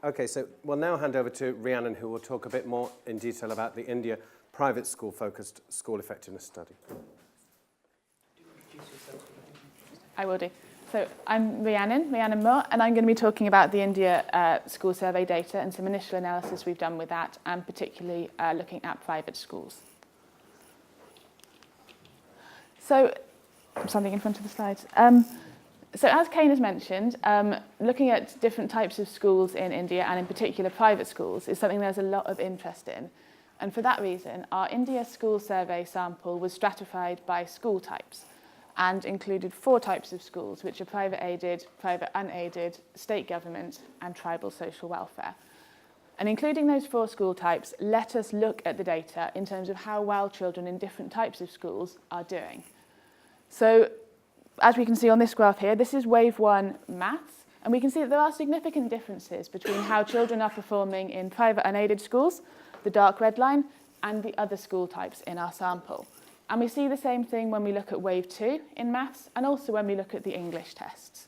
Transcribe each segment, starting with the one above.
Okay, so we'll now hand over to Rhiannon, who will talk a bit more in detail about the India private school-focused school effectiveness study. I will do. So I'm Rhiannon Moore, and I'm going to be talking about the India school survey data and some initial analysis we've done with that, and particularly looking at private schools. So, something in front of the slides. So as Kane has mentioned, looking at different types of schools in India, and in particular private schools, is something there's a lot of interest in. And for that reason, our India school survey sample was stratified by school types and included 4 types of schools, which are private aided, private unaided, state government, and tribal social welfare. And including those 4 school types, let us look at the data in terms of how well children in different types of schools are doing. So, as we can see on this graph here, this is wave 1 maths, and we can see that there are significant differences between how children are performing in private unaided schools, the dark red line, and the other school types in our sample. And we see the same thing when we look at wave 2 in maths, and also when we look at the English tests.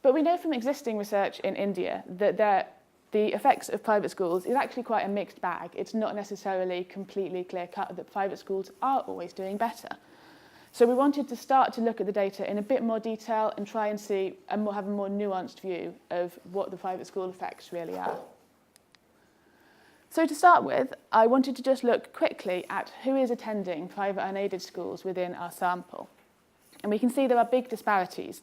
But we know from existing research in India that the effects of private schools is actually quite a mixed bag. It's not necessarily completely clear-cut that private schools are always doing better. So we wanted to start to look at the data in a bit more detail and try and see and have a more nuanced view of what the private school effects really are. So to start with, I wanted to just look quickly at who is attending private unaided schools within our sample. And we can see there are big disparities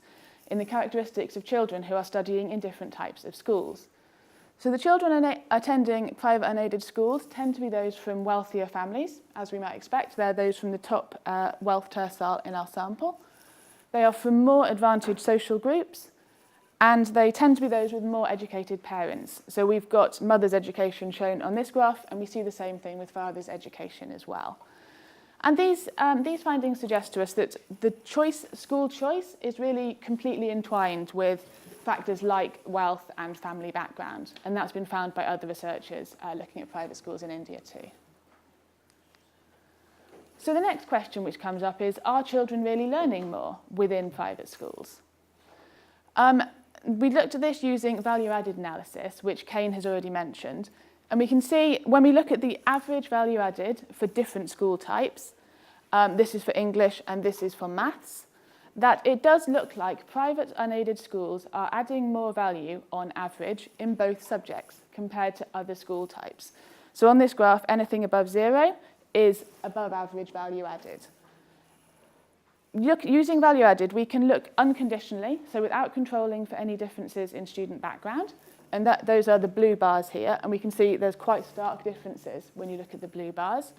in the characteristics of children who are studying in different types of schools. So the children attending private unaided schools tend to be those from wealthier families, as we might expect. They're those from the top wealth tercile in our sample. They are from more advantaged social groups, and they tend to be those with more educated parents. So we've got mother's education shown on this graph, and we see the same thing with father's education as well. And these findings suggest to us that the school choice is really completely entwined with factors like wealth and family background. And that's been found by other researchers looking at private schools in India too. So the next question which comes up is, are children really learning more within private schools? We looked at this using value-added analysis, which Kane has already mentioned. And we can see when we look at the average value added for different school types, this is for English and this is for maths, that it does look like private unaided schools are adding more value on average in both subjects compared to other school types. So on this graph, anything above 0 is above average value added. Using value added, we can look unconditionally, so without controlling for any differences in student background, and those are the blue bars here, and we can see there's quite stark differences when you look at the blue bars.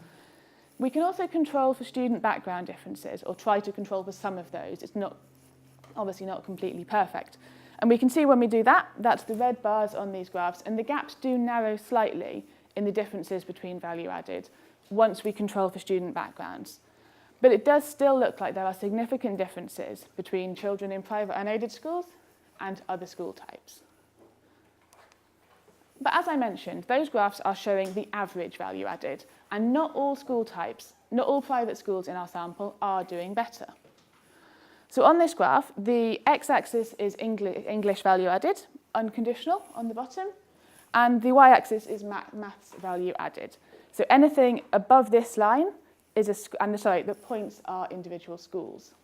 We can also control for student background differences, or try to control for some of those. It's obviously not completely perfect. And we can see when we do that, that's the red bars on these graphs, and the gaps do narrow slightly in the differences between value added once we control for student backgrounds. But it does still look like there are significant differences between children in private unaided schools and other school types. But as I mentioned, those graphs are showing the average value added, and not all school types, not all private schools in our sample are doing better. So on this graph, the x-axis is English value added, unconditional on the bottom, and the y-axis is maths value added. So anything above this line is the points are individual schools.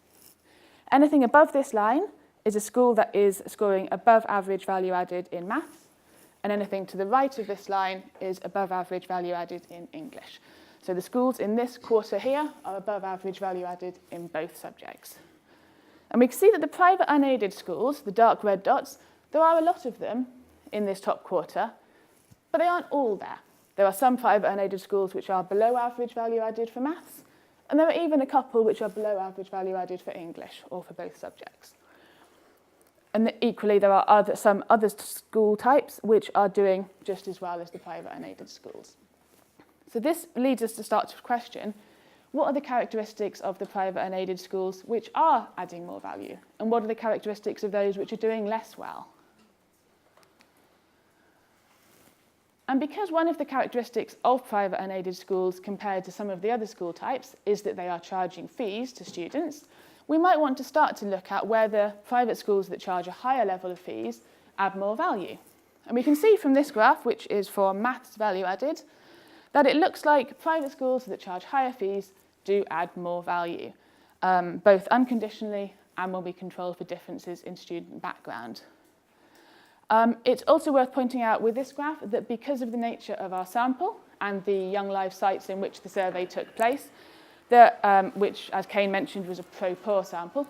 Anything above this line is a school that is scoring above average value added in maths, and anything to the right of this line is above average value added in English. So the schools in this quarter here are above average value added in both subjects. And we can see that the private unaided schools, the dark red dots, there are a lot of them in this top quarter, but they aren't all there. There are some private unaided schools which are below average value added for maths, and there are even a couple which are below average value added for English or for both subjects. And equally, there are some other school types which are doing just as well as the private unaided schools. So this leads us to start to question, what are the characteristics of the private unaided schools which are adding more value? And what are the characteristics of those which are doing less well? And because one of the characteristics of private unaided schools compared to some of the other school types is that they are charging fees to students, we might want to start to look at whether private schools that charge a higher level of fees add more value. And we can see from this graph, which is for maths value added, that it looks like private schools that charge higher fees do add more value, both unconditionally and when we control for differences in student background. It's also worth pointing out with this graph that because of the nature of our sample and the young life sites in which the survey took place, which, as Kane mentioned, was a pro-poor sample,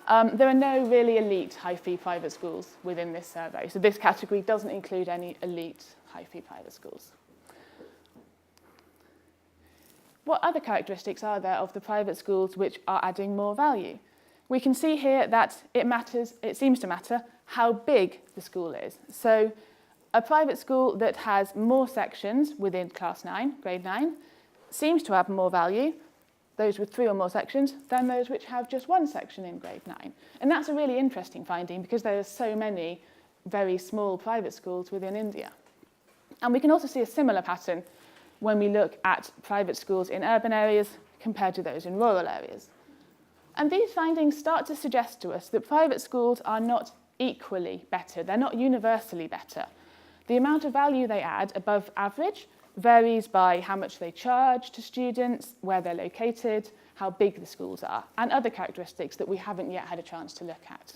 there are no really elite high-fee private schools within this survey. So this category doesn't include any elite high-fee private schools. What other characteristics are there of the private schools which are adding more value? We can see here that it seems to matter how big the school is. So a private school that has more sections within class 9, grade 9, seems to have more value, those with 3 or more sections, than those which have just 1 section in grade 9. And that's a really interesting finding because there are so many very small private schools within India. And we can also see a similar pattern when we look at private schools in urban areas compared to those in rural areas. And these findings start to suggest to us that private schools are not equally better. They're not universally better. The amount of value they add above average varies by how much they charge to students, where they're located, how big the schools are, and other characteristics that we haven't yet had a chance to look at.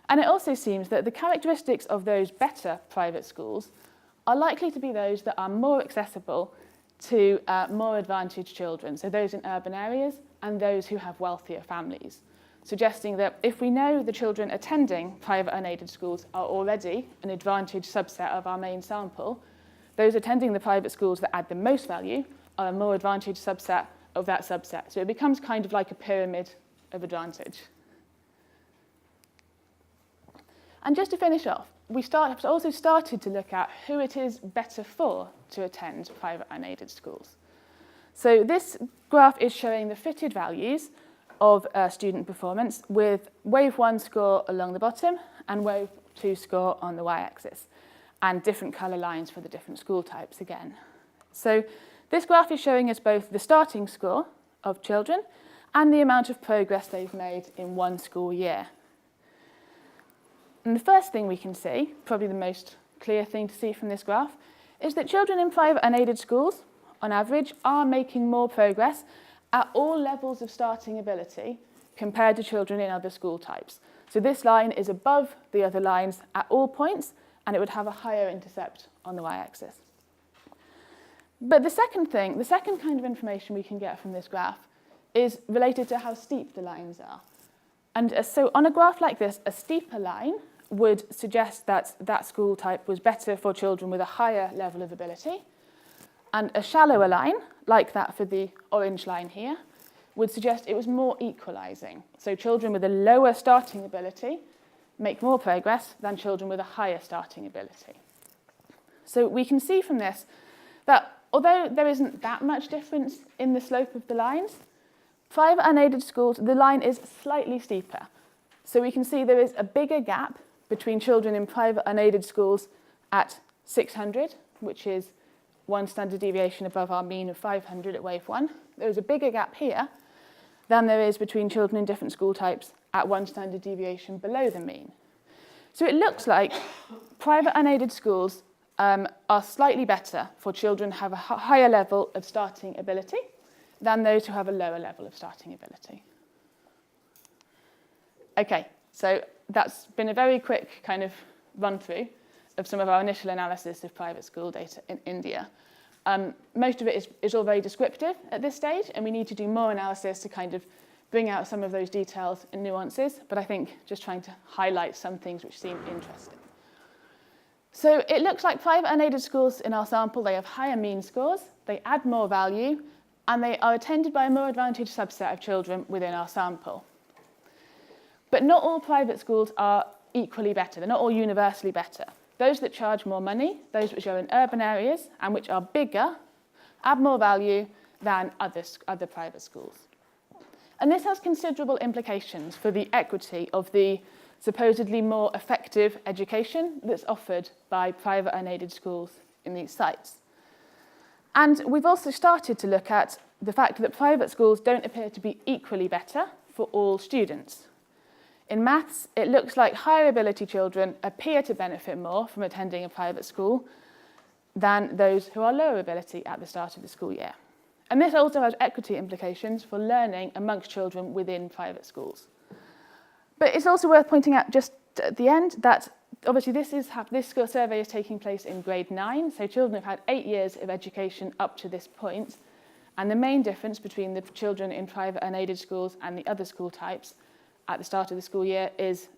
And it also seems that the characteristics of those better private schools are likely to be those that are more accessible to more advantaged children, so those in urban areas and those who have wealthier families, suggesting that if we know the children attending private unaided schools are already an advantaged subset of our main sample, those attending the private schools that add the most value are a more advantaged subset of that subset. So it becomes kind of like a pyramid of advantage. And just to finish off, we have also started to look at who it is better for to attend private unaided schools. So this graph is showing the fitted values of student performance with wave 1 score along the bottom and wave 2 score on the y-axis, and different colour lines for the different school types again. So this graph is showing us both the starting score of children and the amount of progress they've made in 1 school year. And the first thing we can see, probably the most clear thing to see from this graph, is that children in private unaided schools, on average, are making more progress at all levels of starting ability compared to children in other school types. So this line is above the other lines at all points, and it would have a higher intercept on the y-axis. But the second kind of information we can get from this graph is related to how steep the lines are. And so on a graph like this, a steeper line would suggest that that school type was better for children with a higher level of ability. And a shallower line, like that for the orange line here, would suggest it was more equalising. So children with a lower starting ability make more progress than children with a higher starting ability. So we can see from this that although there isn't that much difference in the slope of the lines, private unaided schools, the line is slightly steeper. So we can see there is a bigger gap between children in private unaided schools at 600, which is 1 standard deviation above our mean of 500 at wave 1. There is a bigger gap here than there is between children in different school types at 1 standard deviation below the mean. So it looks like private unaided schools are slightly better for children who have a higher level of starting ability than those who have a lower level of starting ability. Okay, so that's been a very quick kind of run-through of some of our initial analysis of private school data in India. Most of it is all very descriptive at this stage, and we need to do more analysis to kind of bring out some of those details and nuances, but I think just trying to highlight some things which seem interesting. So it looks like private unaided schools in our sample, they have higher mean scores, they add more value, and they are attended by a more advantaged subset of children within our sample. But not all private schools are equally better. They're not all universally better. Those that charge more money, those which are in urban areas and which are bigger, add more value than other private schools. And this has considerable implications for the equity of the supposedly more effective education that's offered by private unaided schools in these sites. And we've also started to look at the fact that private schools don't appear to be equally better for all students. In maths, it looks like higher ability children appear to benefit more from attending a private school than those who are lower ability at the start of the school year. And this also has equity implications for learning amongst children within private schools. But it's also worth pointing out just at the end that obviously this school survey is taking place in grade 9, so children have had 8 years of education up to this point. And the main difference between the children in private unaided schools and the other school types at the start of the school year is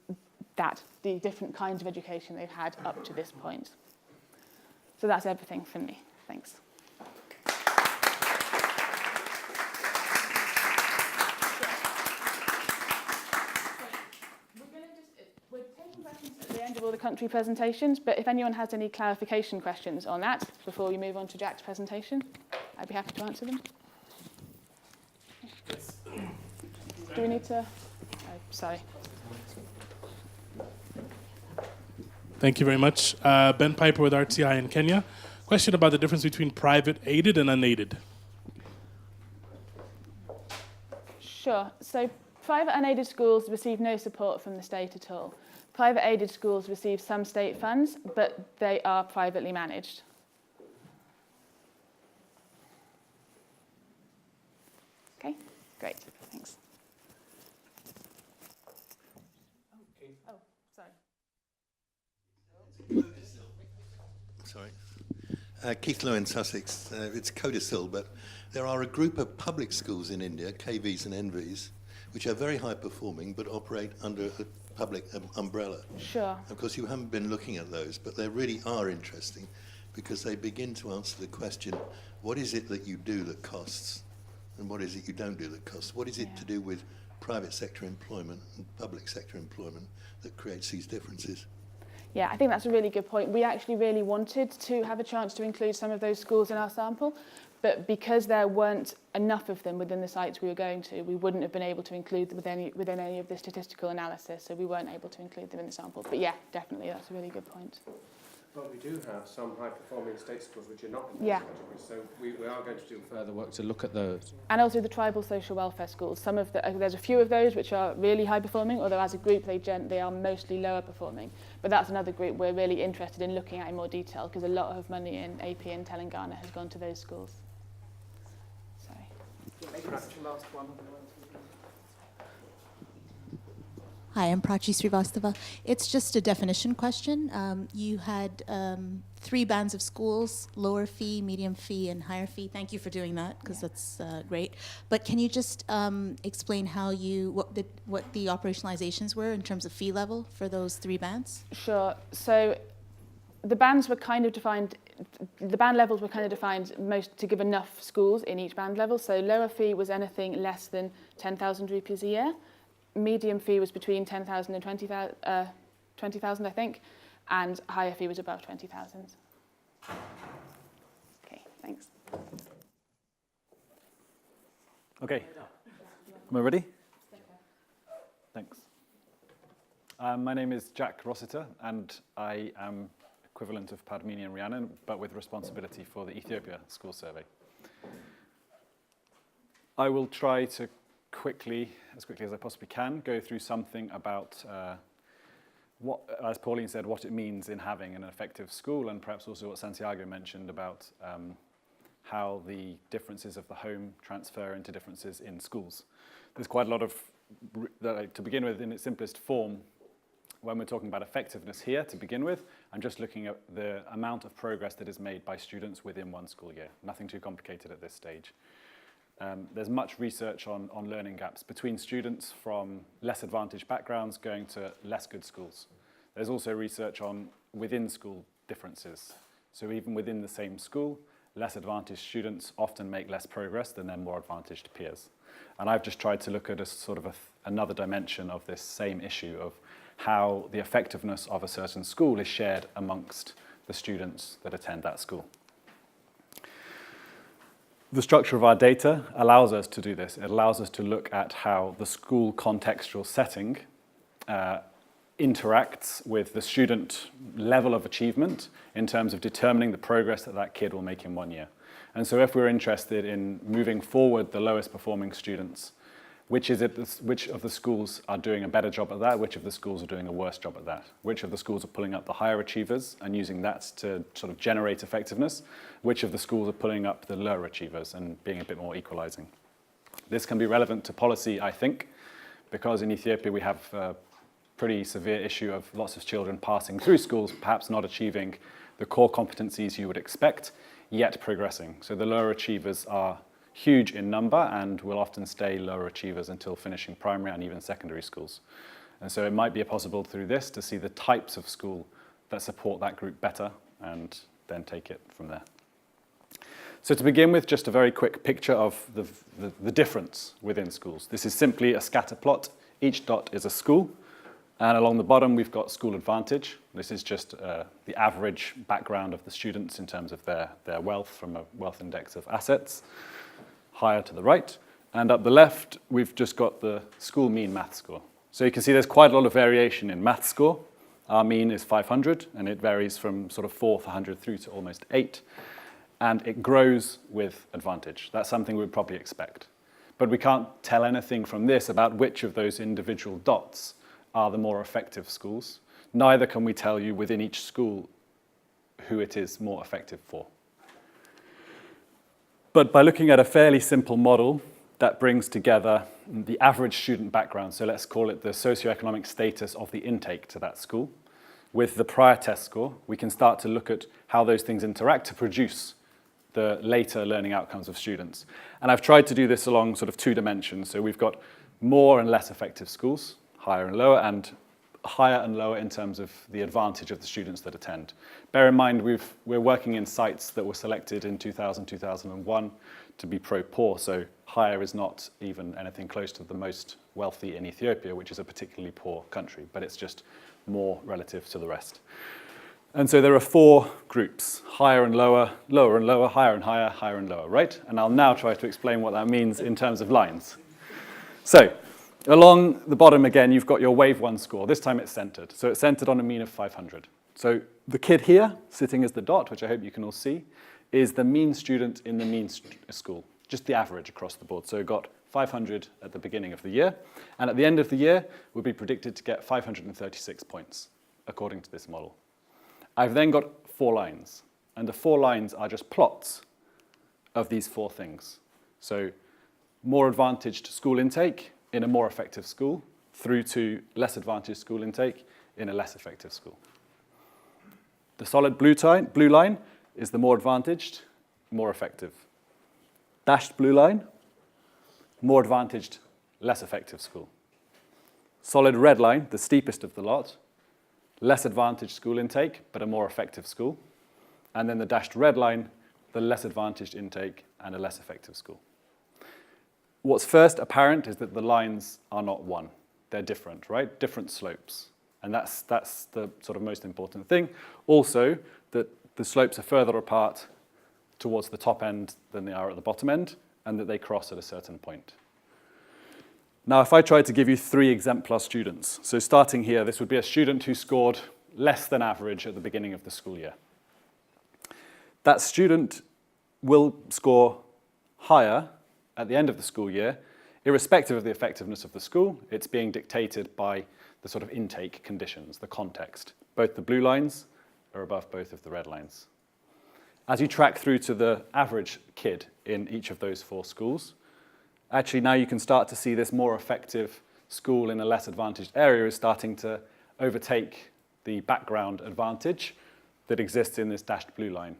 that the different kinds of education they've had up to this point. So that's everything from me. Thanks. We're taking questions at the end of all the country presentations, but if anyone has any clarification questions on that before we move on to Jack's presentation, I'd be happy to answer them. Do we need to? Oh, sorry. Thank you very much. Ben Piper with RTI in Kenya. Question about the difference between private aided and unaided. Sure. So private unaided schools receive no support from the state at all. Private aided schools receive some state funds, but they are privately managed. Okay, great. Thanks. Oh, sorry. Sorry. Keith Lowe in Sussex. It's codicil, but there are a group of public schools in India, KVs and NVs, which are very high performing but operate under a public umbrella. Sure. Of course, you haven't been looking at those, but they really are interesting because they begin to answer the question, what is it that you do that costs? And what is it you don't do that costs? What is it to do with private sector employment and public sector employment that creates these differences? Yeah, I think that's a really good point. We actually really wanted to have a chance to include some of those schools in our sample, but because there weren't enough of them within the sites we were going to, we wouldn't have been able to include them within any of the statistical analysis, so we weren't able to include them in the sample. But yeah, definitely, that's a really good point. Well, we do have some high-performing state schools which are not in those Yeah. categories, so we are going to do further work to look at those. And also the tribal social welfare schools. Some of there's a few of those which are really high performing, although as a group they are mostly lower performing. But that's another group we're really interested in looking at in more detail because a lot of money in AP and Telangana has gone to those schools. Sorry. Yeah, maybe this is the last one. Hi, I'm Prachi Srivastava. It's just a definition question. You had 3 bands of schools, lower fee, medium fee, and higher fee. Thank you for doing that, because that's great. But can you just explain how what the operationalizations were in terms of fee level for those 3 bands? Sure. So the bands were kind of defined, the band levels were kind of defined most to give enough schools in each band level. So lower fee was anything less than 10,000 rupees a year. Medium fee was between 10,000 and 20,000, I think, and higher fee was above 20,000. Okay, thanks. Okay, am I ready? Thanks. My name is Jack Rossiter, and I am equivalent of Padmini and Rhiannon, but with responsibility for the Ethiopia school survey. I will try to as quickly as I possibly can, go through something about what, as Pauline said, what it means in having an effective school, and perhaps also what Santiago mentioned about how the differences of the home transfer into differences in schools. There's quite a lot of, to begin with, in its simplest form, when we're talking about effectiveness here, to begin with, I'm just looking at the amount of progress that is made by students within one school year. Nothing too complicated at this stage. There's much research on learning gaps between students from less advantaged backgrounds going to less good schools. There's also research on within school differences. So even within the same school, less advantaged students often make less progress than their more advantaged peers. And I've just tried to look at a sort of another dimension of this same issue of how the effectiveness of a certain school is shared amongst the students that attend that school. The structure of our data allows us to do this. It allows us to look at how the school contextual setting interacts with the student level of achievement in terms of determining the progress that that kid will make in 1 year. And so if we're interested in moving forward the lowest performing students Which of the schools are doing a better job at that? Which of the schools are doing a worse job at that? Which of the schools are pulling up the higher achievers and using that to sort of generate effectiveness? Which of the schools are pulling up the lower achievers and being a bit more equalizing? This can be relevant to policy, I think, because in Ethiopia we have a pretty severe issue of lots of children passing through schools, perhaps not achieving the core competencies you would expect, yet progressing. So the lower achievers are huge in number and will often stay lower achievers until finishing primary and even secondary schools. And so it might be possible through this to see the types of school that support that group better and then take it from there. So to begin with, just a very quick picture of the difference within schools. This is simply a scatter plot. Each dot is a school. And along the bottom, we've got school advantage. This is just the average background of the students in terms of their wealth from a wealth index of assets. Higher to the right. And up the left, we've just got the school mean math score. So you can see there's quite a lot of variation in math score. Our mean is 500, and it varies from sort of 400 through to almost 8. And it grows with advantage. That's something we'd probably expect. But we can't tell anything from this about which of those individual dots are the more effective schools. Neither can we tell you within each school who it is more effective for. But by looking at a fairly simple model that brings together the average student background, so let's call it the socioeconomic status of the intake to that school, with the prior test score, we can start to look at how those things interact to produce the later learning outcomes of students. And I've tried to do this along sort of 2 dimensions. So we've got more and less effective schools, higher and lower in terms of the advantage of the students that attend. Bear in mind, we're working in sites that were selected in 2000, 2001 to be pro-poor, so higher is not even anything close to the most wealthy in Ethiopia, which is a particularly poor country, but it's just more relative to the rest. And so there are 4 groups, higher and lower, lower and lower, higher and higher, higher and lower, right? And I'll now try to explain what that means in terms of lines. So, along the bottom again, you've got your wave 1 score. This time it's centered. So it's centered on a mean of 500. So the kid here, sitting as the dot, which I hope you can all see, is the mean student in the mean school, just the average across the board. So got 500 at the beginning of the year. And at the end of the year, would be predicted to get 536 points, according to this model. I've then got 4 lines. And the 4 lines are just plots of these 4 things. So more advantaged school intake in a more effective school, through to less advantaged school intake in a less effective school. The solid blue line is the more advantaged, more effective. Dashed blue line, more advantaged, less effective school. Solid red line, the steepest of the lot, less advantaged school intake, but a more effective school. And then the dashed red line, the less advantaged intake and a less effective school. What's first apparent is that the lines are not one. They're different, right? Different slopes. And that's the sort of most important thing. Also, that the slopes are further apart towards the top end than they are at the bottom end, and that they cross at a certain point. Now, if I tried to give you 3 exemplar students, so starting here, this would be a student who scored less than average at the beginning of the school year. That student will score higher at the end of the school year, irrespective of the effectiveness of the school. It's being dictated by the sort of intake conditions, the context. Both the blue lines are above both of the red lines. As you track through to the average kid in each of those 4 schools, actually now you can start to see this more effective school in a less advantaged area is starting to overtake the background advantage that exists in this dashed blue line.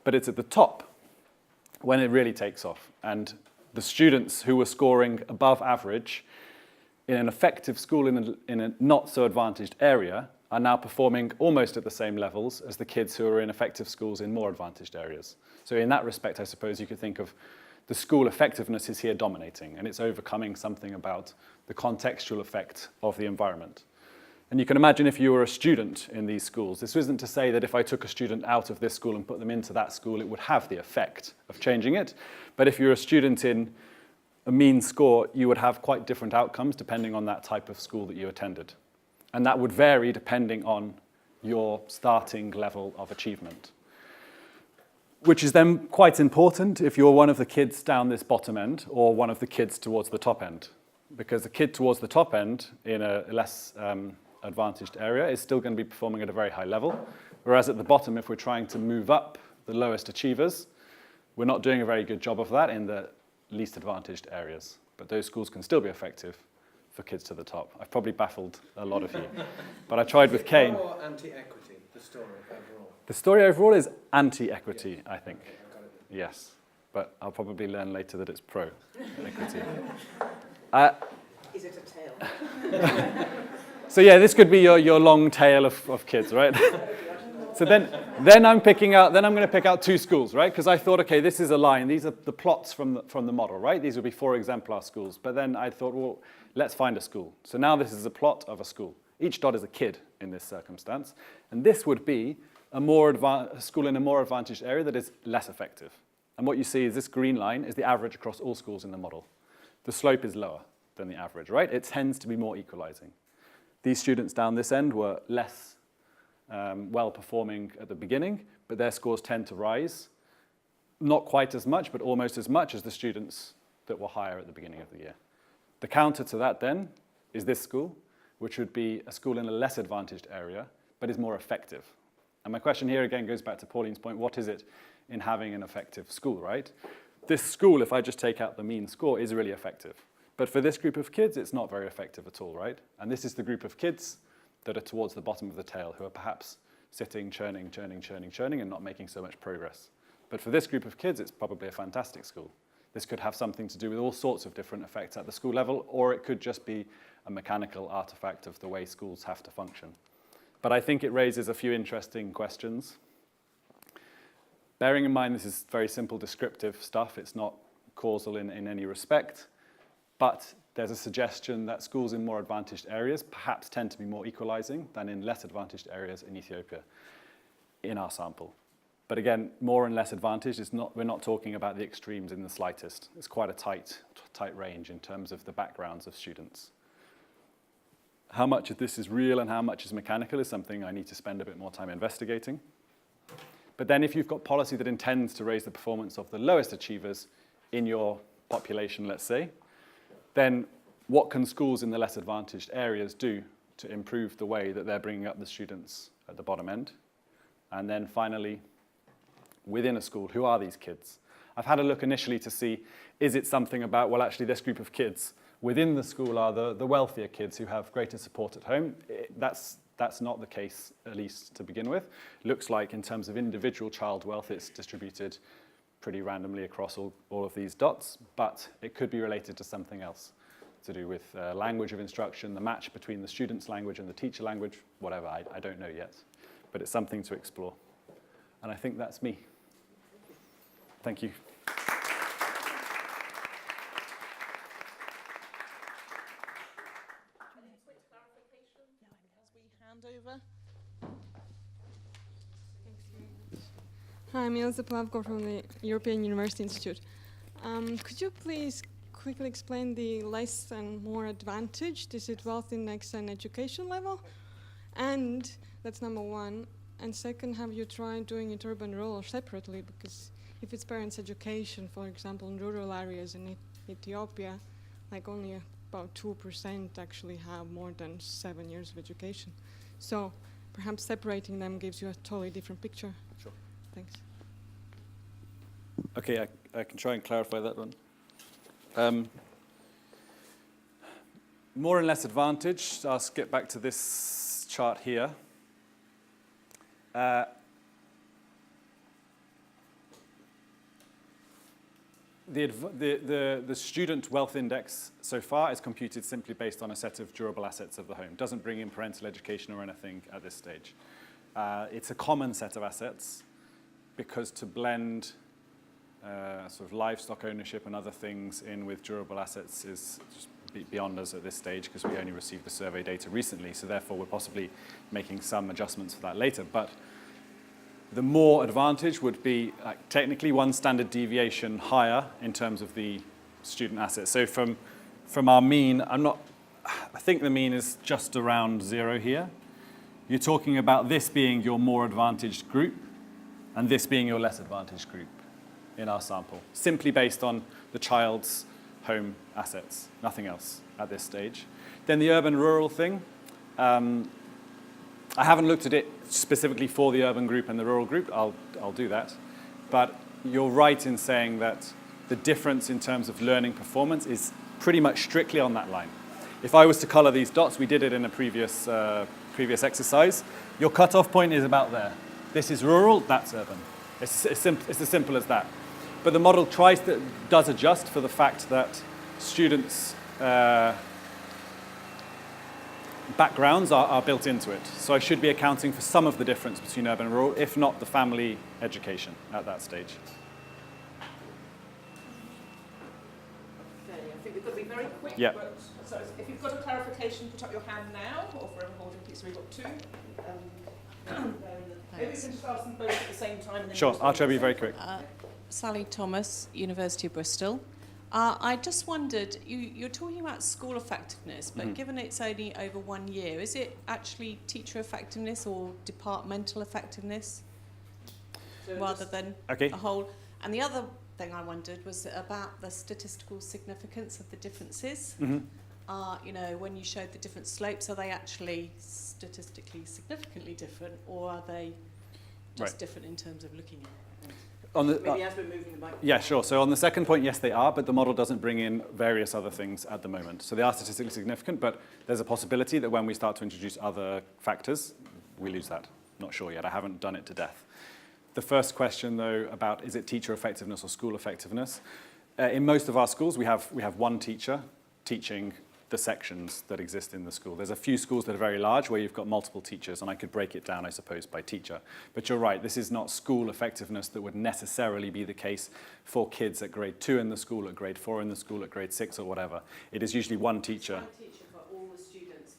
But it's at the top when it really takes off. And the students who were scoring above average in an effective school in a not so advantaged area are now performing almost at the same levels as the kids who are in effective schools in more advantaged areas. So in that respect, I suppose you could think of the school effectiveness is here dominating, and it's overcoming something about the contextual effect of the environment. And you can imagine if you were a student in these schools, this isn't to say that if I took a student out of this school and put them into that school, it would have the effect of changing it. But if you're a student in a mean score, you would have quite different outcomes depending on that type of school that you attended. And that would vary depending on your starting level of achievement. Which is then quite important if you're one of the kids down this bottom end or one of the kids towards the top end. because the kid towards the top end in a less advantaged area is still going to be performing at a very high level, whereas at the bottom, if we're trying to move up the lowest achievers, we're not doing a very good job of that in the least advantaged areas. But those schools can still be effective for kids to the top. I've probably baffled a lot of you, but I tried with Kane. Or anti-equity, the story overall? The story overall is anti-equity, I think. Yes, but I'll probably learn later that it's pro-equity. Is it a tail? So yeah, this could be your long tail of kids, right? So then I'm going to pick out two schools, right? Because I thought, okay, this is a line. These are the plots from the model, right? These would be 4 exemplar schools. But then I thought, well, let's find a school. So now this is a plot of a school. Each dot is a kid in this circumstance. And this would be a school in a more advantaged area that is less effective. And what you see is this green line is the average across all schools in the model. The slope is lower than the average, right? It tends to be more equalizing. These students down this end were less well-performing at the beginning, but their scores tend to rise. Not quite as much, but almost as much as the students that were higher at the beginning of the year. The counter to that then is this school, which would be a school in a less advantaged area, but is more effective. And my question here again goes back to Pauline's point, what is it in having an effective school, right? This school, if I just take out the mean score, is really effective. But for this group of kids, it's not very effective at all, right? And this is the group of kids that are towards the bottom of the tail, who are perhaps sitting, churning, and not making so much progress. But for this group of kids, it's probably a fantastic school. This could have something to do with all sorts of different effects at the school level, or it could just be a mechanical artifact of the way schools have to function. But I think it raises a few interesting questions. Bearing in mind this is very simple descriptive stuff, it's not causal in any respect, but there's a suggestion that schools in more advantaged areas perhaps tend to be more equalizing than in less advantaged areas in Ethiopia in our sample. But again, more and less advantaged is not, we're not talking about the extremes in the slightest. It's quite a tight range in terms of the backgrounds of students. How much of this is real and how much is mechanical is something I need to spend a bit more time investigating. But then if you've got policy that intends to raise the performance of the lowest achievers in your population, let's say, then what can schools in the less advantaged areas do to improve the way that they're bringing up the students at the bottom end? And then finally, within a school, who are these kids? I've had a look initially to see, is it something about, well, actually this group of kids within the school are the wealthier kids who have greater support at home? That's not the case, at least to begin with. It looks like in terms of individual child wealth, it's distributed pretty randomly across all of these dots, but it could be related to something else, to do with language of instruction, the match between the student's language and the teacher language, whatever, I don't know yet. But it's something to explore. And I think that's me. Thank you. Hi, I'm Ilse Plavko from the European University Institute. Could you please quickly explain the less and more advantaged? Is it wealth index and education level? And that's number one. And second, have you tried doing it urban rural separately? Because if it's parents' education, for example, in rural areas in Ethiopia, like only about 2% actually have more than 7 years of education. So perhaps separating them gives you a totally different picture. Sure. Thanks. Okay, I can try and clarify that one. More and less advantaged, I'll skip back to this chart here. The student wealth index so far is computed simply based on a set of durable assets of the home. Doesn't bring in parental education or anything at this stage. It's a common set of assets because to blend sort of livestock ownership and other things in with durable assets is just beyond us at this stage because we only received the survey data recently, so therefore we're possibly making some adjustments for that later. But the more advantage would be technically one standard deviation higher in terms of the student assets. So from our mean, I think the mean is just around 0 here. You're talking about this being your more advantaged group and this being your less advantaged group in our sample, simply based on the child's home assets, nothing else. at this stage. Then the urban-rural thing. I haven't looked at it specifically for the urban group and the rural group. I'll do that. But you're right in saying that the difference in terms of learning performance is pretty much strictly on that line. If I was to color these dots, we did it in a previous exercise, your cutoff point is about there. This is rural, that's urban. It's as simple as that. But the model does adjust for the fact that students' backgrounds are built into it. So I should be accounting for some of the difference between urban and rural, if not the family education at that stage. Okay, I think we've got to be very quick. Yeah. But, so if you've got a clarification, put up your hand now, or for everyone holding, please. So we've got two. Maybe we can just ask them both at the same time. And then Sure, I'll try to be very quick. Sally Thomas, University of Bristol. I just wondered, you're talking about school effectiveness, but given it's only over 1 year, is it actually teacher effectiveness or departmental effectiveness rather than a whole? And the other thing I wondered was about the statistical significance of the differences. You know, when you showed the different slopes, are they actually statistically significantly different, or are they just different in terms of looking at it? Maybe as we're moving the mic. Yeah, sure. So on the second point, yes, they are, but the model doesn't bring in various other things at the moment. So they are statistically significant, but there's a possibility that when we start to introduce other factors, we lose that. Not sure yet. I haven't done it to death. The first question, though, about is it teacher effectiveness or school effectiveness? In most of our schools, we have one teacher teaching the sections that exist in the school. There's a few schools that are very large where you've got multiple teachers, and I could break it down, I suppose, by teacher. But you're right, this is not school effectiveness that would necessarily be the case for kids at grade 2 in the school, at grade 4 in the school, at grade 6 or whatever. It is usually one teacher. One teacher for all the students.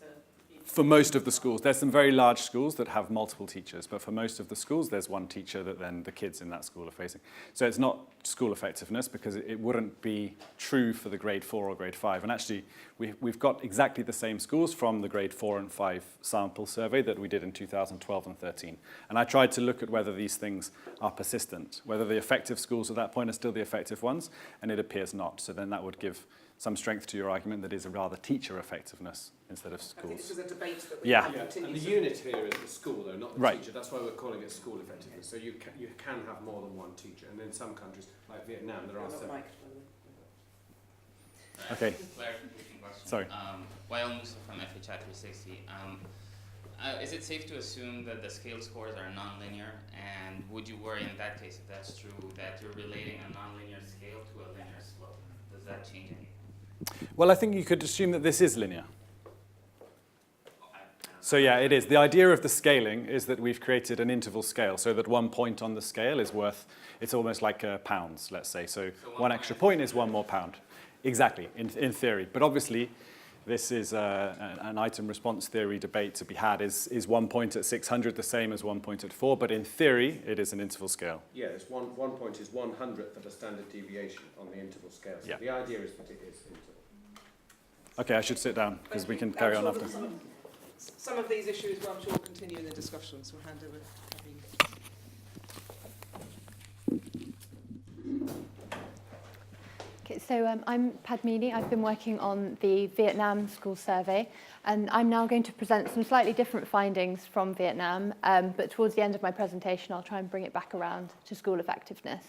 For most of the schools. There's some very large schools that have multiple teachers, but for most of the schools, there's one teacher that then the kids in that school are facing. So it's not school effectiveness, because it wouldn't be true for the grade 4 or grade 5. And actually, we've got exactly the same schools from the grade 4 and 5 sample survey that we did in 2012 and 13. And I tried to look at whether these things are persistent, whether the effective schools at that point are still the effective ones, and it appears not. So then that would give some strength to your argument that is a rather teacher effectiveness instead of schools. I think this is a debate that we can continue. And the unit here is the school, though, not the Right. teacher. That's why we're calling it school effectiveness. So you can have more than one teacher. And in some countries, like Vietnam, there are seven. Okay. Clarification question. Sorry. Wael Musa from FHI 360. Is it safe to assume that the scale scores are nonlinear? And would you worry in that case, if that's true, that you're relating a nonlinear scale to a linear slope? Does that change anything? Well, I think you could assume that this is linear. So yeah, it is. The idea of the scaling is that we've created an interval scale so that 1 point on the scale is worth, it's almost like pounds, let's say. So one extra point is 1 more pound. Exactly, in theory. But obviously, this is an item response theory debate to be had. Is 1 point at 600 the same as 1 point at 4? But in theory, it is an interval scale. Yeah, it's one point is 1/100th of a standard deviation on the interval scale. So the idea is that it is interval. Okay, I should sit down because we can carry on after. Some of these issues, well, I'm sure, will continue in the discussion, so we'll hand over to Okay, so I'm Padmini. I've been working on the Vietnam school survey, and I'm now going to present some slightly different findings from Vietnam, but towards the end of my presentation, I'll try and bring it back around to school effectiveness.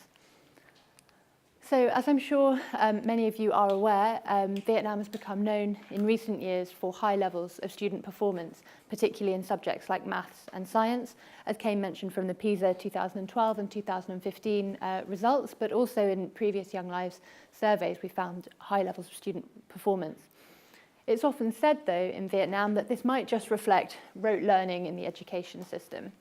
So, as I'm sure many of you are aware, Vietnam has become known in recent years for high levels of student performance, particularly in subjects like maths and science, as Kane mentioned from the PISA 2012 and 2015 results, but also in previous Young Lives surveys, we found high levels of student performance. It's often said, though, in Vietnam that this might just reflect rote learning in the education system.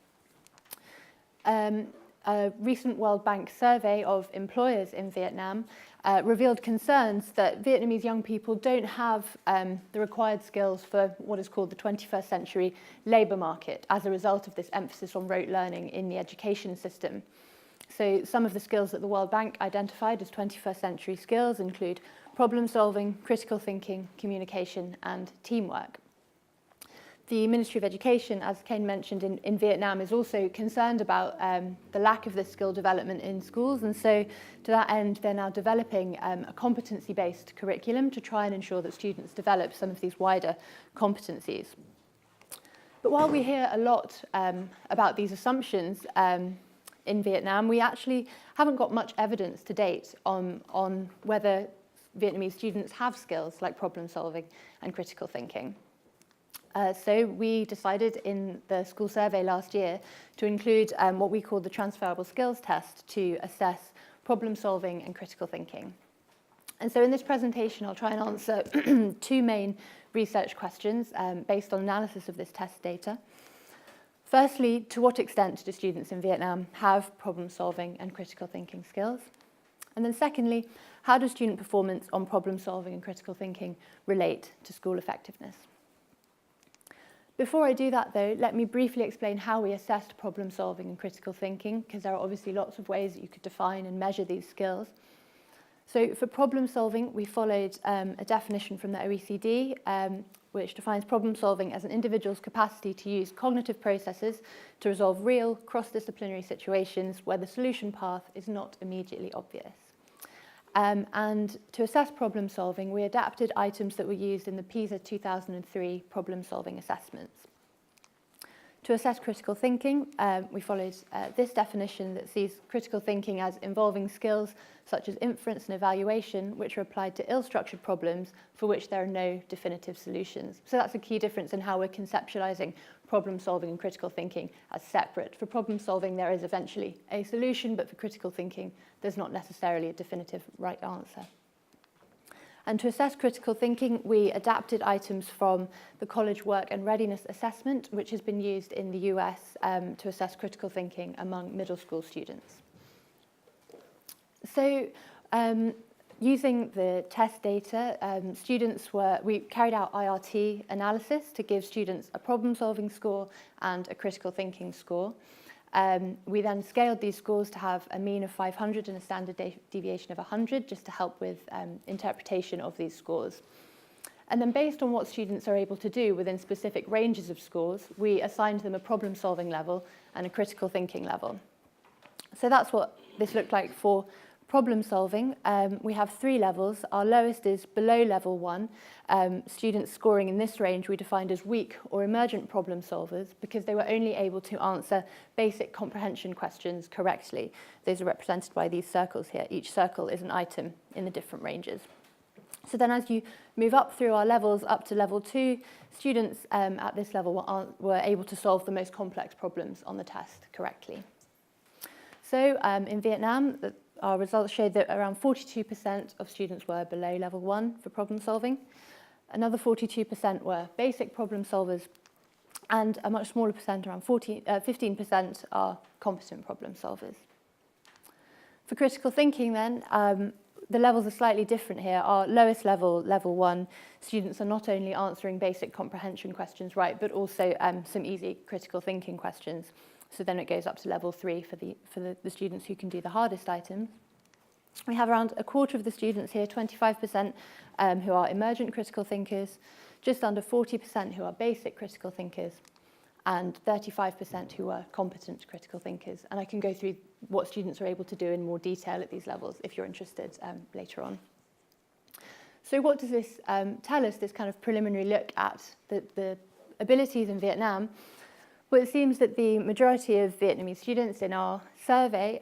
A recent World Bank survey of employers in Vietnam revealed concerns that Vietnamese young people don't have the required skills for what is called the 21st century labour market as a result of this emphasis on rote learning in the education system. So some of the skills that the World Bank identified as 21st century skills include problem solving, critical thinking, communication and teamwork. the Ministry of Education, as Kane mentioned, in Vietnam is also concerned about the lack of this skill development in schools. And so to that end, they're now developing a competency-based curriculum to try and ensure that students develop some of these wider competencies. But while we hear a lot about these assumptions in Vietnam, we actually haven't got much evidence to date on whether Vietnamese students have skills like problem solving and critical thinking. So we decided in the school survey last year to include what we call the transferable skills test to assess problem solving and critical thinking. And so in this presentation, I'll try and answer two main research questions based on analysis of this test data. Firstly, to what extent do students in Vietnam have problem solving and critical thinking skills? And then secondly, how does student performance on problem solving and critical thinking relate to school effectiveness? Before I do that, though, let me briefly explain how we assessed problem solving and critical thinking, because there are obviously lots of ways that you could define and measure these skills. So for problem solving, we followed a definition from the OECD, which defines problem solving as an individual's capacity to use cognitive processes to resolve real cross-disciplinary situations where the solution path is not immediately obvious. And to assess problem solving, we adapted items that were used in the PISA 2003 problem solving assessments. To assess critical thinking, we followed this definition that sees critical thinking as involving skills such as inference and evaluation, which are applied to ill-structured problems for which there are no definitive solutions. So that's a key difference in how we're conceptualizing problem solving and critical thinking as separate. For problem solving, there is eventually a solution, but for critical thinking, there's not necessarily a definitive right answer. And to assess critical thinking, we adapted items from the College Work and Readiness Assessment, which has been used in the US to assess critical thinking among middle school students. So using the test data, we carried out IRT analysis to give students a problem-solving score and a critical thinking score. We then scaled these scores to have a mean of 500 and a standard deviation of 100, just to help with interpretation of these scores. And then based on what students are able to do within specific ranges of scores, we assigned them a problem-solving level and a critical thinking level. So that's what this looked like for problem solving. We have 3 levels. Our lowest is below level 1. Students scoring in this range we defined as weak or emergent problem solvers because they were only able to answer basic comprehension questions correctly. Those are represented by these circles here. Each circle is an item in the different ranges. So then as you move up through our levels up to level 2, students at this level were able to solve the most complex problems on the test correctly. So in Vietnam, our results showed that around 42% of students were below level 1 for problem solving. Another 42% were basic problem solvers, and a much smaller percent, around 15%, are competent problem solvers. For critical thinking then, the levels are slightly different here. Our lowest level, level 1, students are not only answering basic comprehension questions right, but also some easy critical thinking questions. So then it goes up to level 3 for the students who can do the hardest items. We have around a quarter of the students here, 25%, who are emergent critical thinkers, just under 40% who are basic critical thinkers, and 35% who are competent critical thinkers. And I can go through what students are able to do in more detail at these levels if you're interested later on. So what does this tell us, this kind of preliminary look at the abilities in Vietnam? Well, it seems that the majority of Vietnamese students in our survey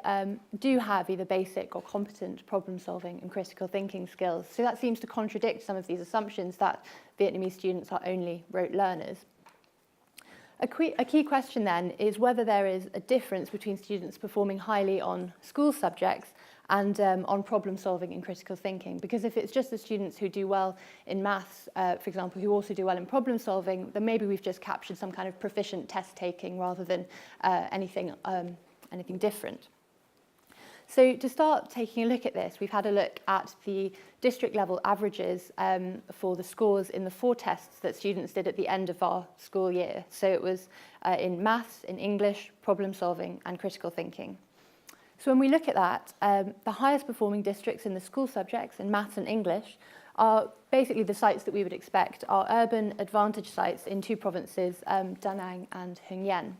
do have either basic or competent problem-solving and critical thinking skills. So that seems to contradict some of these assumptions that Vietnamese students are only rote learners. A key question then is whether there is a difference between students performing highly on school subjects and on problem solving and critical thinking. Because if it's just the students who do well in maths, for example, who also do well in problem solving, then maybe we've just captured some kind of proficient test taking rather than anything different. So to start taking a look at this, we've had a look at the district level averages for the scores in the 4 tests that students did at the end of our school year. So it was in maths, in English, problem solving and critical thinking. So when we look at that, the highest performing districts in the school subjects in maths and English are basically the sites that we would expect are urban advantage sites in two provinces, Da Nang and Hưng Yên.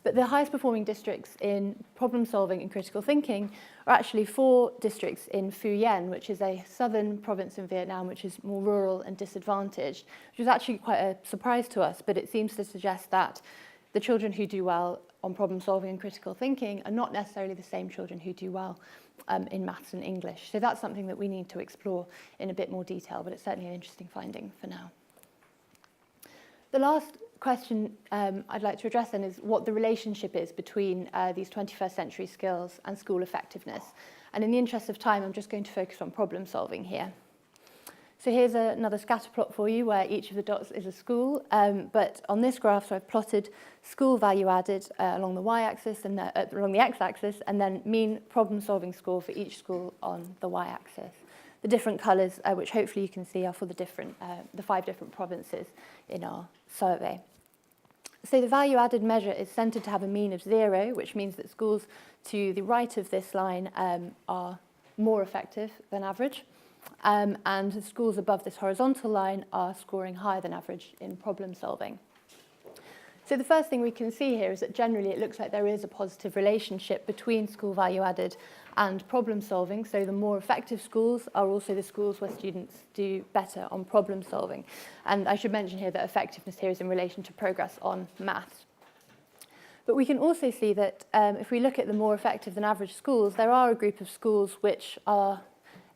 But the highest performing districts in problem solving and critical thinking are actually 4 districts in Phu Yen, which is a southern province in Vietnam, which is more rural and disadvantaged, which was actually quite a surprise to us, but it seems to suggest that the children who do well on problem solving and critical thinking are not necessarily the same children who do well in maths and English. So that's something that we need to explore in a bit more detail, but it's certainly an interesting finding for now. The last question I'd like to address then is what the relationship is between these 21st century skills and school effectiveness. And in the interest of time, I'm just going to focus on problem solving here. So here's another scatter plot for you where each of the dots is a school. But on this graph, so I've plotted school value added along the y-axis and along the x-axis, and then mean problem solving score for each school on the y-axis. The different colours, which hopefully you can see, are for the 5 different provinces in our survey. So the value added measure is centred to have a mean of 0, which means that schools to the right of this line are more effective than average. And the schools above this horizontal line are scoring higher than average in problem solving. So the first thing we can see here is that generally it looks like there is a positive relationship between school value added and problem solving. So the more effective schools are also the schools where students do better on problem solving. And I should mention here that effectiveness here is in relation to progress on maths. But we can also see that if we look at the more effective than average schools, there are a group of schools which are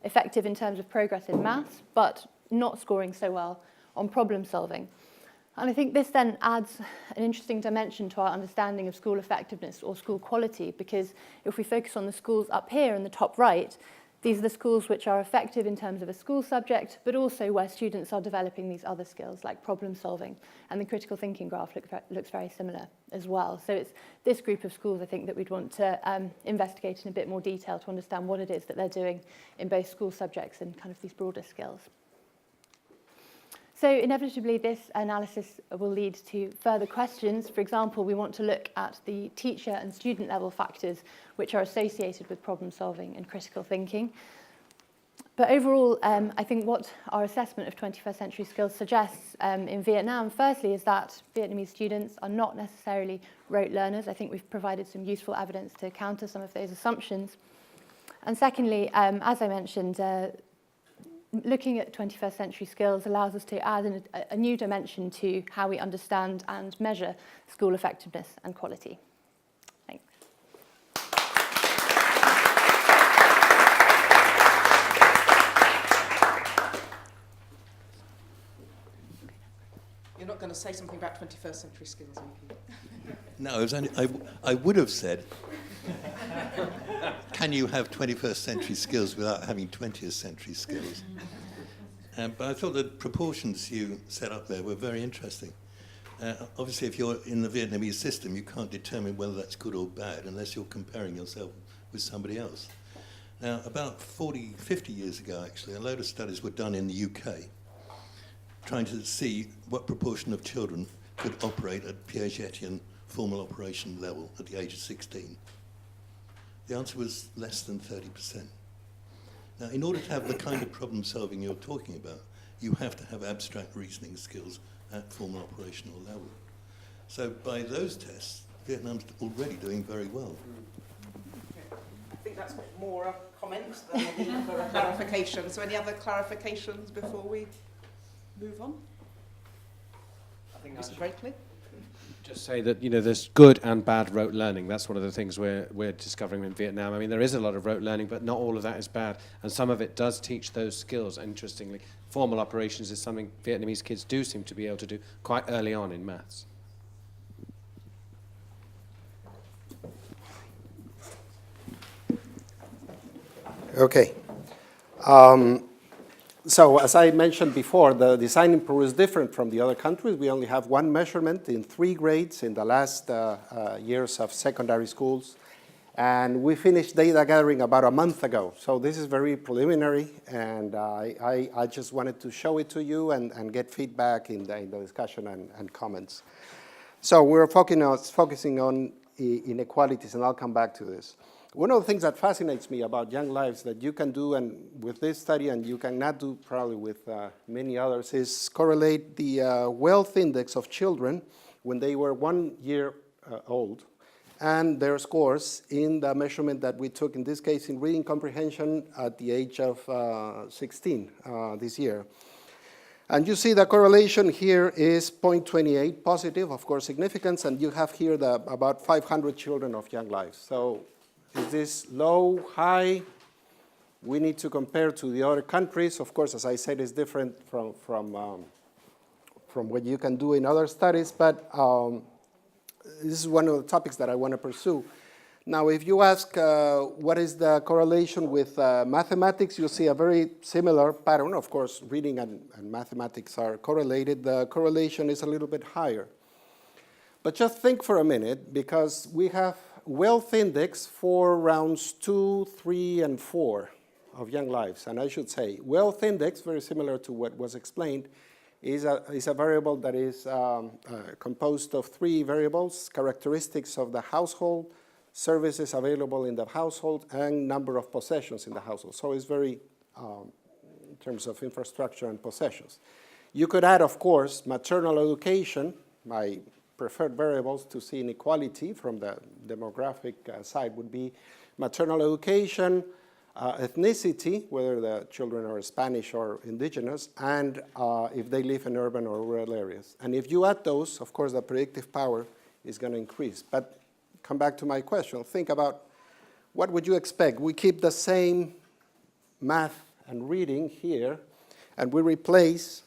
effective in terms of progress in maths, but not scoring so well on problem solving. And I think this then adds an interesting dimension to our understanding of school effectiveness or school quality, because if we focus on the schools up here in the top right, these are the schools which are effective in terms of a school subject, but also where students are developing these other skills like problem solving. And the critical thinking graph looks very similar as well. So it's this group of schools, I think, that we'd want to investigate in a bit more detail to understand what it is that they're doing in both school subjects and kind of these broader skills. So inevitably, this analysis will lead to further questions. For example, we want to look at the teacher and student level factors which are associated with problem solving and critical thinking. But overall, I think what our assessment of 21st century skills suggests in Vietnam, firstly, is that Vietnamese students are not necessarily rote learners. I think we've provided some useful evidence to counter some of those assumptions. And secondly, as I mentioned, looking at 21st century skills allows us to add a new dimension to how we understand and measure school effectiveness and quality. Thanks. You're not going to say something about 21st century skills, are you? No, I would have said, can you have 21st century skills without having 20th century skills? But I thought the proportions you set up there were very interesting. Obviously, if you're in the Vietnamese system, you can't determine whether that's good or bad unless you're comparing yourself with somebody else. Now, about 40, 50 years ago, actually, a load of studies were done in the UK trying to see what proportion of children could operate at Piagetian formal operation level at the age of 16. The answer was less than 30%. Now, in order to have the kind of problem solving you're talking about, you have to have abstract reasoning skills at formal operational level. So by those tests, Vietnam's already doing very well. I think that's more a comment than a need for a clarification. So any other clarifications before we move on? I think Mr. Brakely? Just say that, there's good and bad rote learning. That's one of the things we're discovering in Vietnam. I mean, there is a lot of rote learning, but not all of that is bad. And some of it does teach those skills, interestingly. Formal operations is something Vietnamese kids do seem to be able to do quite early on in maths. Okay. So as I mentioned before, the design in Peru is different from the other countries. We only have one measurement in 3 grades in the last years of secondary schools. And we finished data gathering about a month ago. So this is very preliminary, and I just wanted to show it to you and get feedback in the discussion and comments. So we're focusing on inequalities, and I'll come back to this. One of the things that fascinates me about young lives that you can do and with this study, and you cannot do probably with many others, is correlate the wealth index of children when they were 1 year old and their scores in the measurement that we took, in this case, in reading comprehension at the age of 16 this year. And you see the correlation here is 0.28 positive, of course, significance, and you have here about 500 children of young lives. So is this low, high? We need to compare to the other countries. Of course, as I said, it's different from what you can do in other studies, but this is one of the topics that I want to pursue. Now, if you ask what is the correlation with mathematics, you'll see a very similar pattern. Of course, reading and mathematics are correlated. The correlation is a little bit higher. But just think for a minute, because we have wealth index for rounds 2, 3, and 4 of young lives. And I should say, wealth index, very similar to what was explained, is a variable that is composed of 3 variables: characteristics of the household, services available in the household, and number of possessions in the household. So it's very, in terms of infrastructure and possessions. You could add, of course, maternal education, my preferred variables to see inequality from the demographic side would be maternal education, ethnicity, whether the children are Spanish or indigenous, and if they live in urban or rural areas. And if you add those, of course, the predictive power is going to increase. But come back to my question. Think about what would you expect? We keep the same math and reading here, and we replace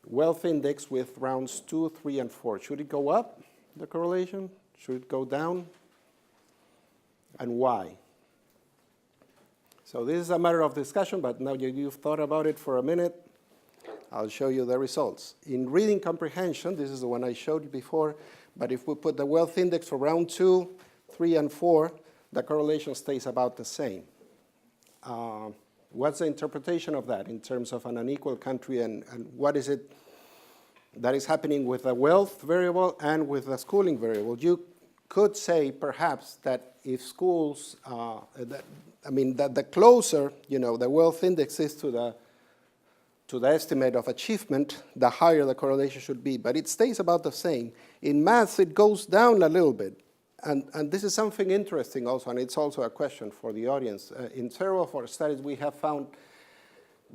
wealth index with rounds 2, 3, and 4. Should it go up, the correlation? Should it go down? And why? So this is a matter of discussion, but now you've thought about it for a minute, I'll show you the results. In reading comprehension, this is the one I showed you before, but if we put the wealth index for round 2, 3, and 4, the correlation stays about the same. What's the interpretation of that in terms of an unequal country, and what is it that is happening with the wealth variable and with the schooling variable? You could say perhaps that if schools, that the closer, the wealth index is to the estimate of achievement, the higher the correlation should be, but it stays about the same. In maths, it goes down a little bit. And this is something interesting also, and it's also a question for the audience. In several of our studies, we have found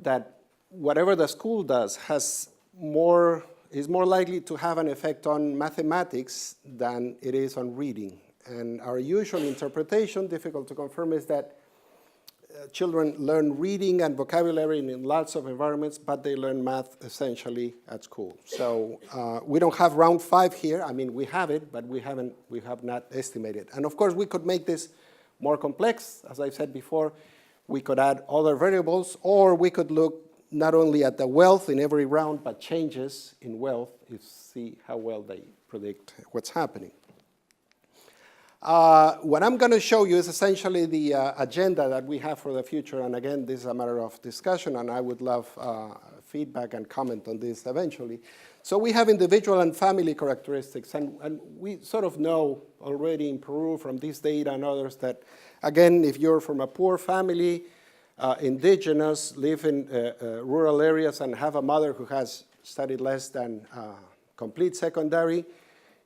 that whatever the school does is more likely to have an effect on mathematics than it is on reading. And our usual interpretation, difficult to confirm, is that children learn reading and vocabulary in lots of environments, but they learn math essentially at school. So we don't have round 5 here. I mean, we have it, but we have not estimated. And of course, we could make this more complex. As I said before, we could add other variables, or we could look not only at the wealth in every round, but changes in wealth to see how well they predict what's happening. What I'm going to show you is essentially the agenda that we have for the future. And again, this is a matter of discussion, and I would love feedback and comment on this eventually. So we have individual and family characteristics, and we sort of know already in Peru from this data and others that, again, if you're from a poor family, indigenous, live in rural areas, and have a mother who has studied less than complete secondary,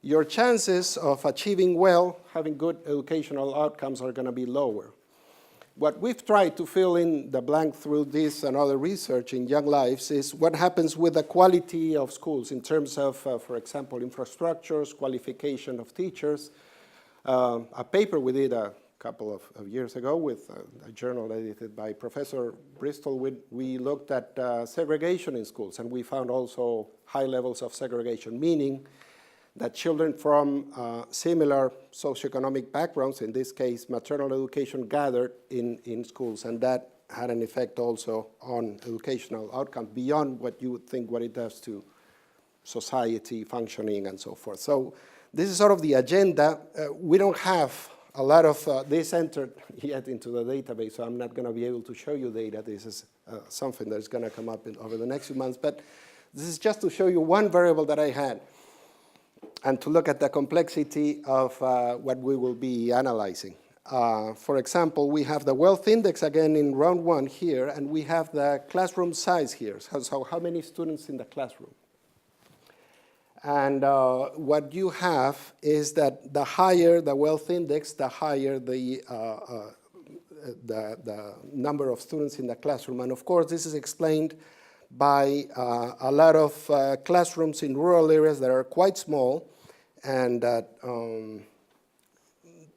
your chances of achieving well, having good educational outcomes are going to be lower. What we've tried to fill in the blank through this and other research in young lives is what happens with the quality of schools in terms of, for example, infrastructures, qualification of teachers. A paper we did a couple of years ago with a journal edited by Professor Bristol, we looked at segregation in schools, and we found also high levels of segregation, meaning that children from similar socioeconomic backgrounds, in this case maternal education, gathered in schools, and that had an effect also on educational outcomes beyond what you would think what it does to society functioning and so forth. So this is sort of the agenda. We don't have a lot of this entered yet into the database, so I'm not going to be able to show you data. This is something that's going to come up over the next few months, but this is just to show you one variable that I had, and to look at the complexity of what we will be analyzing. For example, we have the wealth index again in round 1 here, and we have the classroom size here. So how many students in the classroom? And what you have is that the higher the wealth index, the higher the number of students in the classroom. And of course, this is explained by a lot of classrooms in rural areas that are quite small and that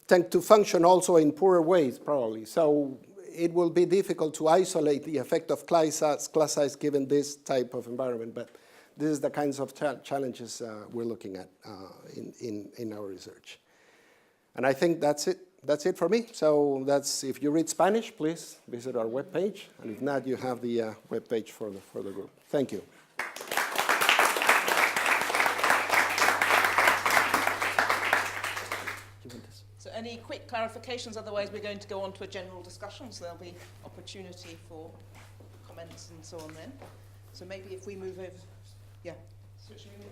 tend to function also in poorer ways, probably. So it will be difficult to isolate the effect of class size given this type of environment, but this is the kinds of challenges we're looking at in our research. And I think that's it. That's it for me. So that's, if you read Spanish, please visit our webpage. And if not, you have the webpage for the group. Thank you. So any quick clarifications? Otherwise, we're going to go on to a general discussion. So there'll be opportunity for comments and so on then. So maybe if we move over. Yeah. Switching over.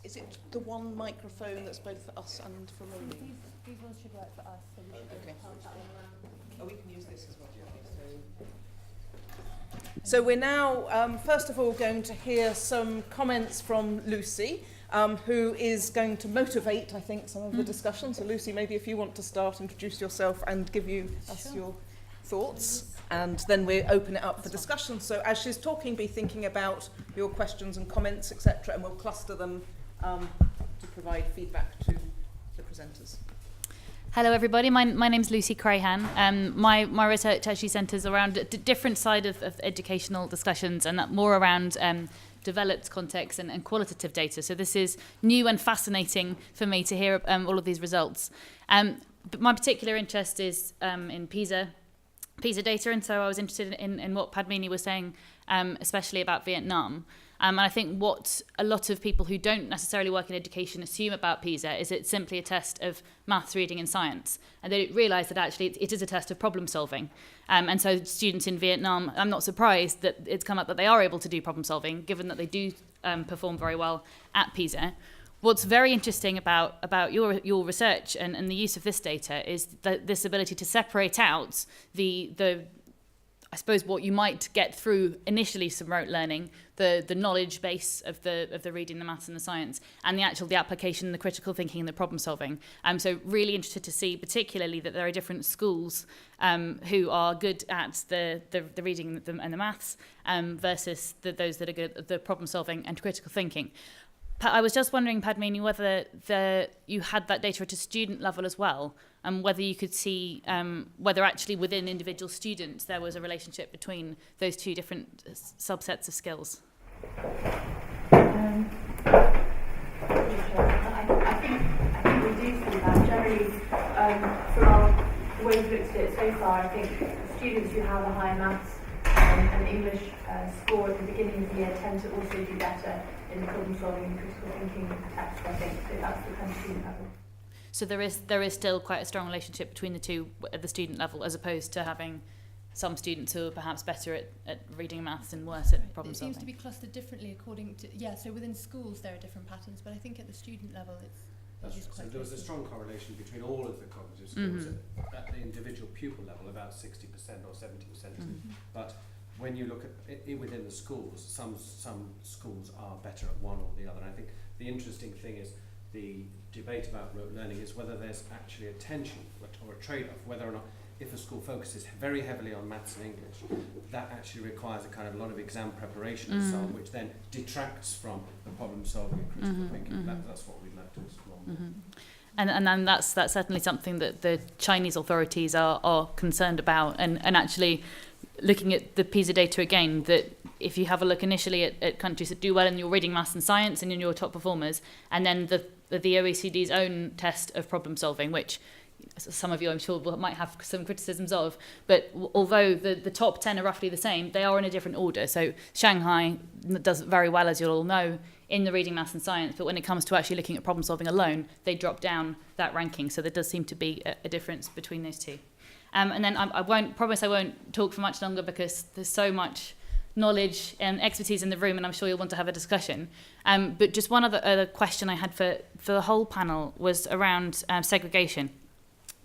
Is it the one microphone that's both for us and for Romy? These ones should work for us. So we should Okay. pass that one around. Oh, we can use this as well. So we're now, first of all, going to hear some comments from Lucy, who is going to motivate, I think, some of the discussion. So Lucy, maybe if you want to start, introduce yourself and give us your thoughts, and then we open it up for discussion. So as she's talking, be thinking about your questions and comments, etc., and we'll cluster them to provide feedback to the presenters. Hello everybody, my name's Lucy Crahan. My research actually centres around a different side of educational discussions, and that more around developed context and qualitative data. So this is new and fascinating for me to hear all of these results. But my particular interest is in PISA data, and so I was interested in what Padmini was saying, especially about Vietnam. And I think what a lot of people who don't necessarily work in education assume about PISA is it's simply a test of maths, reading and science. And they don't realise that actually it is a test of problem solving. And so students in Vietnam, I'm not surprised that it's come up that they are able to do problem solving, given that they do perform very well at PISA. What's very interesting about your research and the use of this data is this ability to separate out the I suppose what you might get through initially some rote learning, the knowledge base of the reading, the maths and the science, and the application, the critical thinking and the problem solving. So really interested to see particularly that there are different schools who are good at the reading and the maths versus those that are good at the problem solving and critical thinking. I was just wondering, Padmini, whether you had that data at a student level as well, and whether you could see whether actually within individual students there was a relationship between those two different subsets of skills. I think we do see that. Generally, from the way we've looked at it so far, I think students who have a higher maths and English score at the beginning of the year tend to also do better in the problem solving and critical thinking tests, I think. So that's the kind of student level. So there is still quite a strong relationship between the two at the student level, as opposed to having some students who are perhaps better at reading and maths and worse at problem solving. It seems to be clustered differently according to, so within schools there are different patterns, but I think at the student level it is quite so there was a strong correlation between all of the cognitive skills at the individual pupil level, about 60% or 70%. But when you look at it within the schools, some schools are better at one or the other. And I think the interesting thing is the debate about rote learning is whether there's actually a tension or a trade-off, whether or not if a school focuses very heavily on maths and English, that actually requires a kind of a lot of exam preparation and so on, which then detracts from the problem solving and critical thinking. That's what we'd like to explore. And that's certainly something that the Chinese authorities are concerned about, and actually looking at the PISA data again, that if you have a look initially at countries that do well in your reading, maths and science and in your top performers, and then the OECD's own test of problem solving, which some of you I'm sure might have some criticisms of, but although the top 10 are roughly the same, they are in a different order. So Shanghai does very well, as you'll all know, in the reading, maths and science, but when it comes to actually looking at problem solving alone, they drop down that ranking. So there does seem to be a difference between those two. And then I won't talk for much longer because there's so much knowledge and expertise in the room, and I'm sure you'll want to have a discussion. But just one other question I had for the whole panel was around segregation.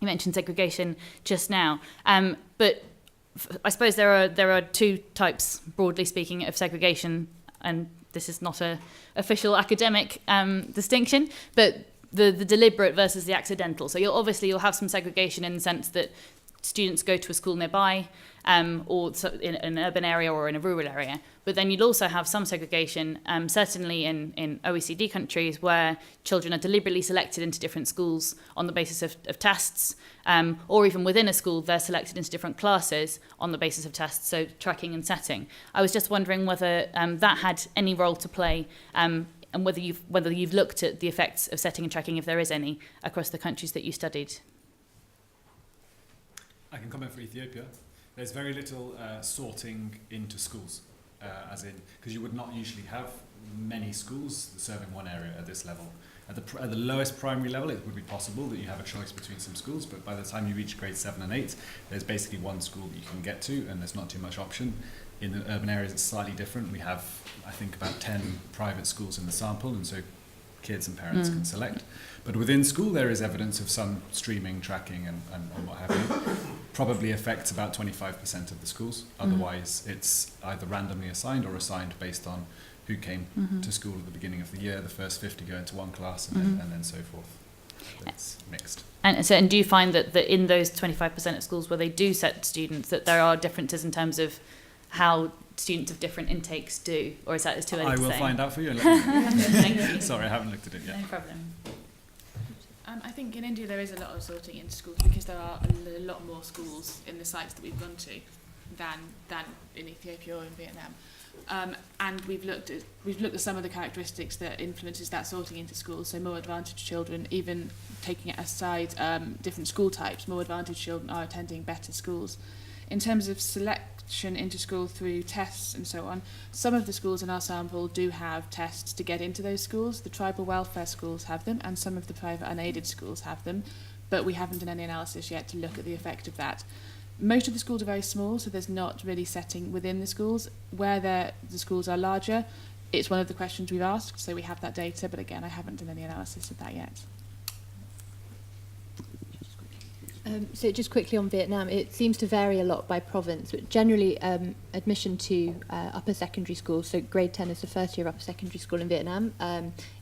You mentioned segregation just now, but I suppose there are two types, broadly speaking, of segregation, and this is not an official academic distinction, but the deliberate versus the accidental. So you'll have some segregation in the sense that students go to a school nearby, or in an urban area or in a rural area. But then you'll also have some segregation, certainly in OECD countries, where children are deliberately selected into different schools on the basis of tests, or even within a school, they're selected into different classes on the basis of tests, so tracking and setting. I was just wondering whether that had any role to play, and whether you've looked at the effects of setting and tracking, if there is any, across the countries that you studied. I can comment for Ethiopia. There's very little sorting into schools, as in, because you would not usually have many schools serving one area at this level. At the lowest primary level, it would be possible that you have a choice between some schools, but by the time you reach grades 7 and 8, there's basically one school that you can get to, and there's not too much option. In the urban areas, it's slightly different. We have, I think, about 10 private schools in the sample, and so kids and parents can select. But within school, there is evidence of some streaming, tracking, and what have you. Probably affects about 25% of the schools. Otherwise, it's either randomly assigned or assigned based on who came to school at the beginning of the year. The first 50 go into one class, and then so forth. It's mixed. And do you find that in those 25% of schools where they do set students, that there are differences in terms of how students of different intakes do, or is that too early to say? I will find out for you. And let you know. Thank you. Sorry, I haven't looked at it yet. No problem. I think in India there is a lot of sorting into schools because there are a lot more schools in the sites that we've gone to than in Ethiopia or in Vietnam. And we've looked at some of the characteristics that influences that sorting into schools. So more advantaged children, even taking it aside different school types, more advantaged children are attending better schools. In terms of selection into school through tests and so on, some of the schools in our sample do have tests to get into those schools. The tribal welfare schools have them, and some of the private unaided schools have them, but we haven't done any analysis yet to look at the effect of that. Most of the schools are very small, so there's not really setting within the schools. Where the schools are larger, it's one of the questions we've asked, so we have that data, but again, I haven't done any analysis of that yet. So just quickly on Vietnam, it seems to vary a lot by province, but generally admission to upper secondary schools, so grade 10 is the first year of upper secondary school in Vietnam,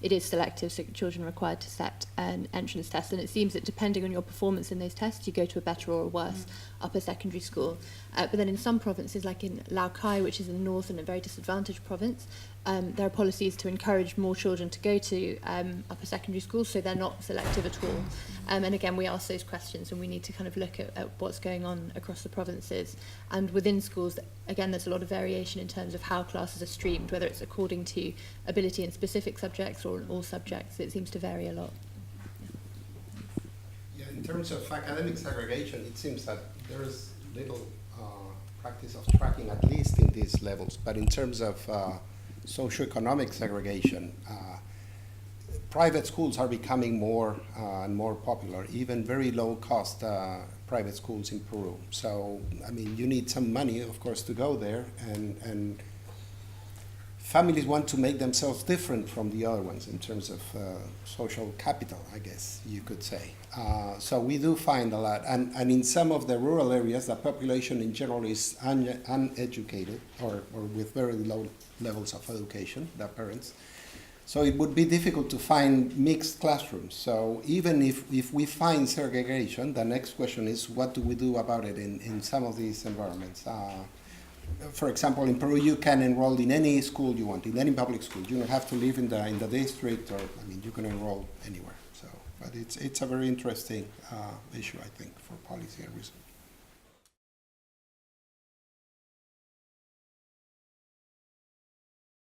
it is selective, so children are required to set an entrance test, and it seems that depending on your performance in those tests, you go to a better or a worse upper secondary school. But then in some provinces, like in Lao Cai, which is in the north and a very disadvantaged province, there are policies to encourage more children to go to upper secondary schools, so they're not selective at all. And again, we ask those questions, and we need to kind of look at what's going on across the provinces. And within schools, again, there's a lot of variation in terms of how classes are streamed, whether it's according to ability in specific subjects or all subjects. It seems to vary a lot. Yeah, in terms of academic segregation, it seems that there is little practice of tracking, at least in these levels. But in terms of socioeconomic segregation, private schools are becoming more and more popular, even very low-cost private schools in Peru. So, I mean, you need some money, of course, to go there, and families want to make themselves different from the other ones in terms of social capital, I guess you could say. So we do find a lot, and in some of the rural areas, the population in general is uneducated or with very low levels of education, the parents. So it would be difficult to find mixed classrooms. So even if we find segregation, the next question is, what do we do about it in some of these environments? For example, in Peru, you can enroll in any school you want, in any public school. You don't have to live in the district, or I mean, you can enroll anywhere. So, but it's a very interesting issue, I think, for policy and research.